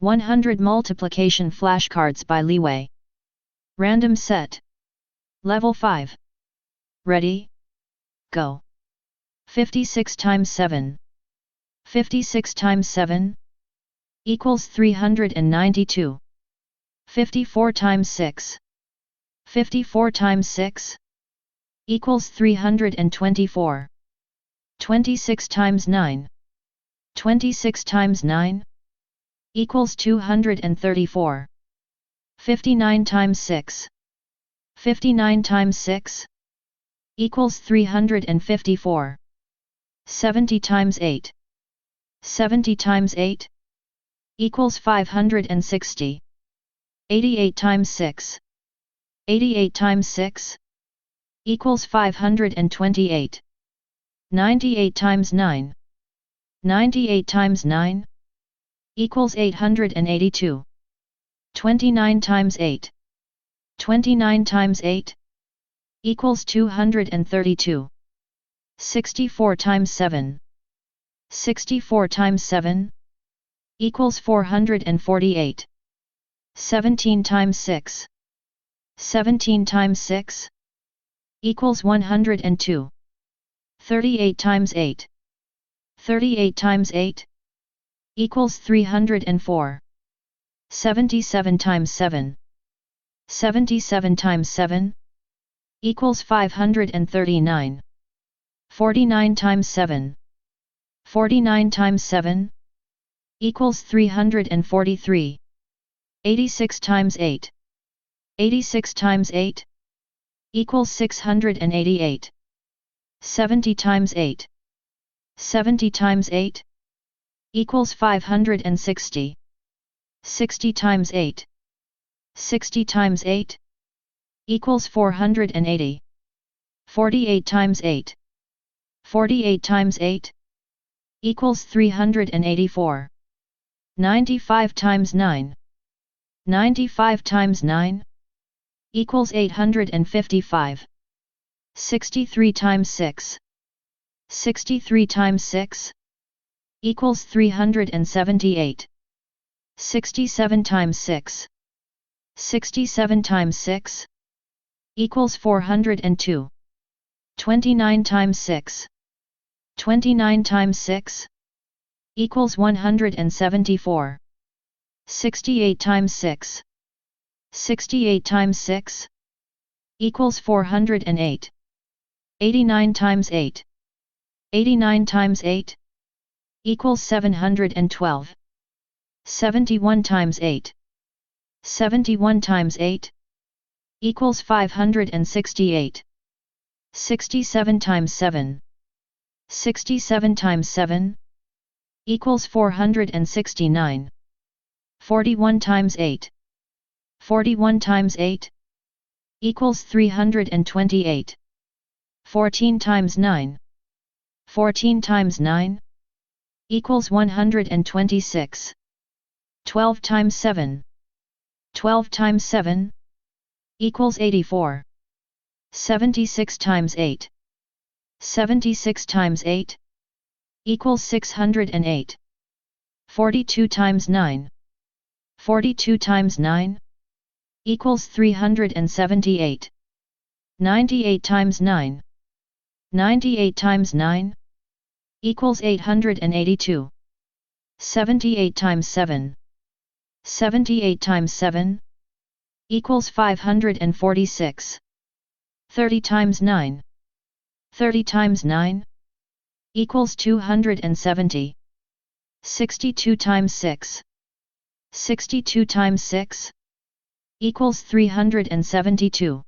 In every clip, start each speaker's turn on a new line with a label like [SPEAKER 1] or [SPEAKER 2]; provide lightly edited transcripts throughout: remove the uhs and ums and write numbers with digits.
[SPEAKER 1] 100 Multiplication Flashcards by Leeway. Random Set. Level 5. Ready? Go. 56 times 7. 56 times 7 equals 392. 54 times 6. 54 times 6 equals 324. 26 times 9. 26 times 9 equals 234. 59 times 6. 59 times 6 equals 354. 70 times 8. 70 times 8 equals 560. 88 times 6. 88 times 6 equals 528. 98 times 9. 98 times 9 equals 882. 29 times 8. 29 times 8 equals 232. 64 times 7. 64 times 7 equals 448. 17 times 6. 17 times 6 equals 102. 38 times 8. 38 times 8 equals 304. 77 times 7. 77 times 7 equals 539. 49 times 7. 49 times 7 equals 343. 86 times 8. 86 times 8 equals 688. 70 times 8. 70 times 8 equals 560. 60 times 8. 60 times 8 equals 480. 48 times 8. 48 times 8 equals 384. 95 times 9. 95 times 9 equals 855. 63 times 6. 63 times 6 equals 378. 67 times 6. 67 times 6 equals 402. 29 times 6. 29 times 6 equals 174. 68 times 6. 68 times 6 equals 408. 89 times 8. 89 times 8 equals 712. 71 times 8. 71 times 8 equals 568. 67 times 7. 67 times 7 equals 469. 41 times 8. 41 times 8 equals 328. 14 times 9. 14 times 9 equals 126. 12 times 7. 12 times 7 equals 84. 76 times 8. 76 times 8 equals 608. 42 times 9. 42 times 9 equals 378. 98 times 9. 98 times 9 equals 882. 78 times 7. 78 times 7 equals 546. 30 times 9. 30 times 9 equals 270. 62 times 6. 62 times 6 equals 372.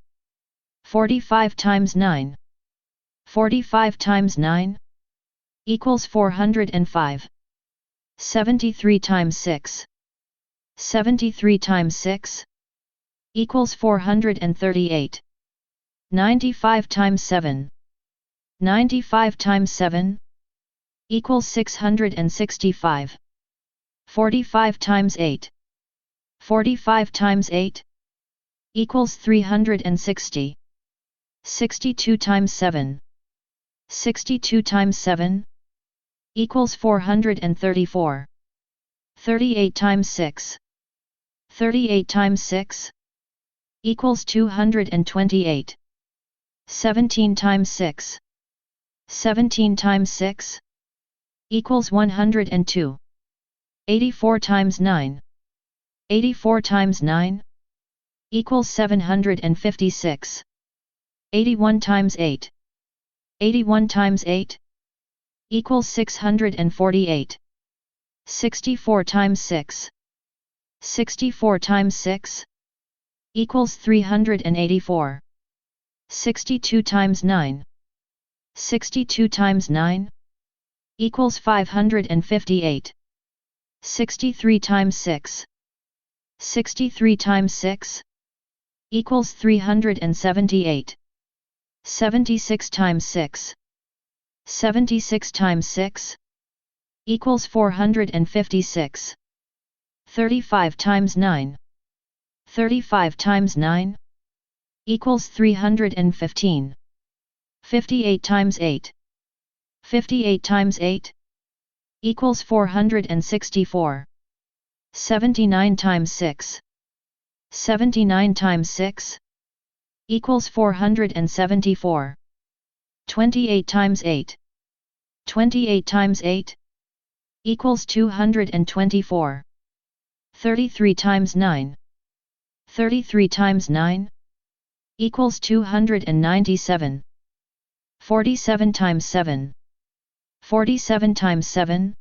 [SPEAKER 1] 45 times 9. 45 times 9 equals 405. 73 times 6. 73 times 6 equals 438. 95 times 7. 95 times 7 equals 665. 45 times 8. 45 times 8 equals 360. 62 times 7. 62 times 7 equals 434. 38 times 6. 38 times 6 equals 228. 17 times 6. 17 times 6 equals 102. 84 times 9. 84 times 9 equals 756. 81 times 8. 81 times 8 equals 648. 64 times 6. 64 times 6 equals 384. 62 times 9. 62 times 9 equals 558. 63 times 6. 63 times 6 equals 378. 76 times 6. 76 times 6 equals 456. 35 times 9. 35 times 9 equals 315. 58 times 8. 58 times 8 equals 464. 79 times 6. 79 times 6 equals 474. 28 times 8. 28 times 8 equals 224. 33 times 9. 33 times 9 equals 297. 47 times 7. 47 times 7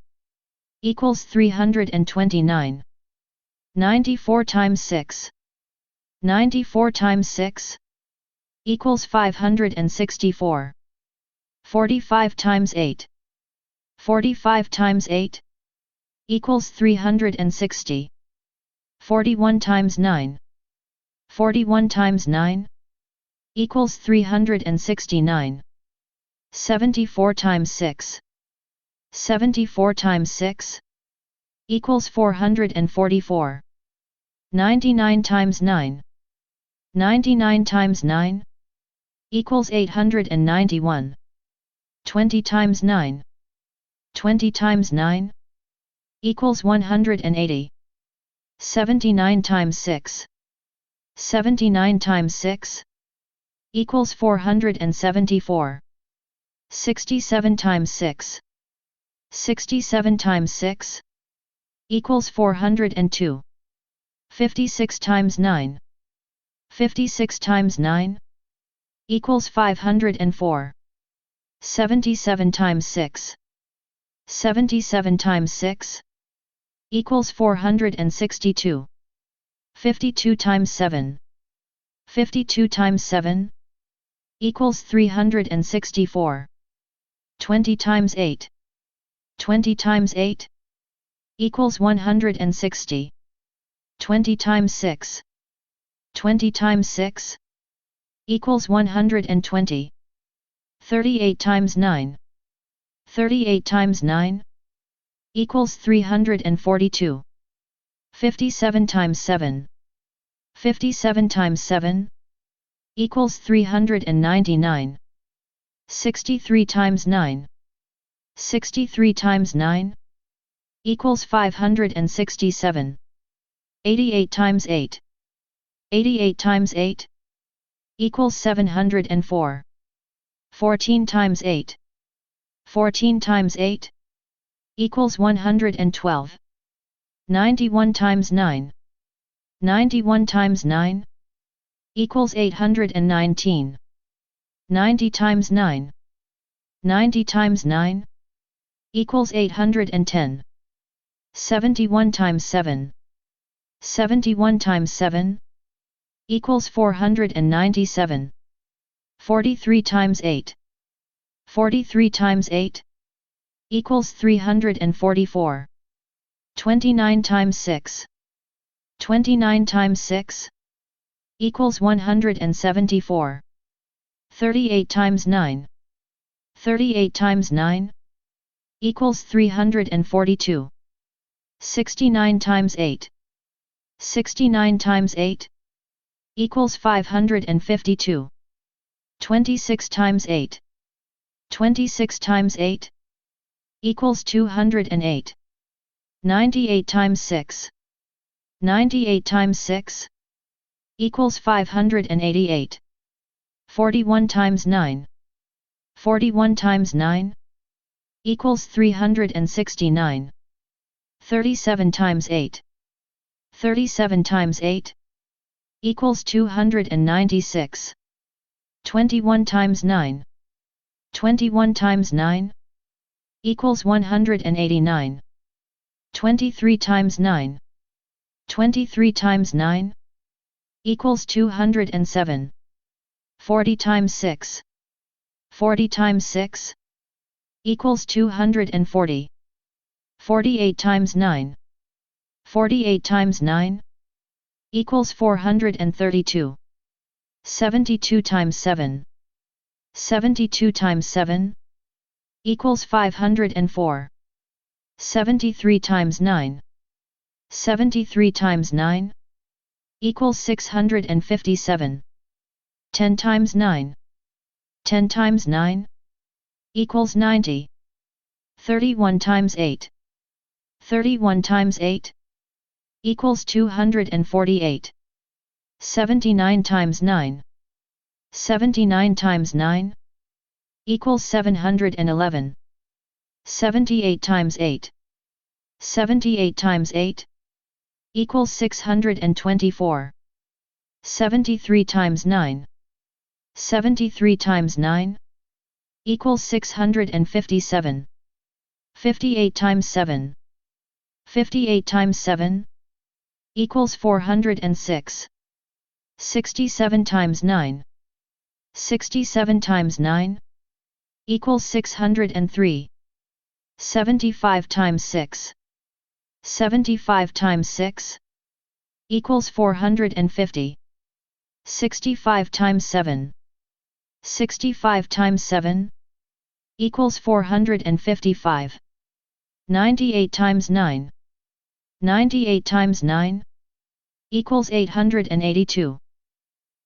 [SPEAKER 1] equals 329. 94 times 6. 94 times 6 equals 564. 45 times 8. 45 times 8 equals 360. 41 times 9. 41 times 9 equals 369. 74 times 6. 74 times 6 equals 444. 99 times 9. 99 times 9 equals 891. 20 times 9. 20 times 9 equals 180. 79 times 6. 79 times 6 equals 474. 67 times 6. 67 times 6 equals 402. 56 times 9. 56 times 9 equals 504. 77 times 6. 77 times 6 equals 462. 52 times 7. 52 times 7 equals 364. 20 times 8. 20 times 8 equals 160. 20 times 6. 20 times 6 equals 120. 38 times 9. 38 times 9 equals 342. 57 times 7. 57 times 7 equals 399. 63 times 9. 63 times 9 equals 567. 88 times 8. 88 times 8 equals 704. 14 times 8. 14 times 8 equals 112. 91 times 9. 91 times 9 equals 819. 90 times 9. 90 times 9 equals 810. 71 times 7. 71 times 7 equals 497. 43 times 8. 43 times 8 equals 344. 29 times 6. 29 times 6 equals 174. 38 times 9. 38 times 9 equals 342. 69 times 8. 69 times 8 equals 552. 26 times 8. 26 times 8 equals 208. 98 times 6. 98 times 6 equals 588. 41 times 9. 41 times 9 equals 369. 37 times 8. 37 times 8 equals 296. 21 times 9. 21 times 9 equals 189. 23 times 9. 23 times 9 equals 207. 40 times 6. 40 times 6 equals 240. 48 times 9. 48 times 9 equals 432. 72 times 7. 72 times 7 equals 504. 73 times 9. 73 times 9 equals 657. 10 times 9. 10 times 9 equals 90. 31 times 8. 31 times 8 equals 248. 79 times 9. 79 times 9 equals 711. 78 times 8. 78 times 8 equals 624. 73 times 9. 73 times 9 equals 657. 58 times 7. 58 times 7 equals 406. 67 times 9. 67 times 9 equals 603. 75 times 6. 75 times 6 equals 450. 65 times 7. 65 times 7 equals 455. 98 times 9. 98 times 9 equals 882.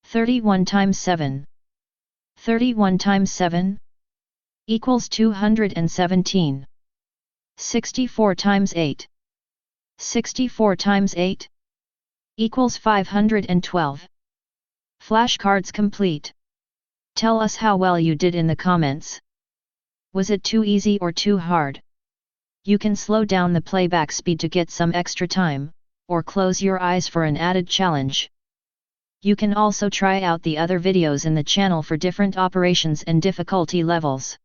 [SPEAKER 1] 31 times 7. 31 times 7 equals 217. 64 times 8. 64 times 8 equals 512. Flashcards complete. Tell us how well you did in the comments. Was it too easy or too hard? You can slow down the playback speed to get some extra time, or close your eyes for an added challenge. You can also try out the other videos in the channel for different operations and difficulty levels.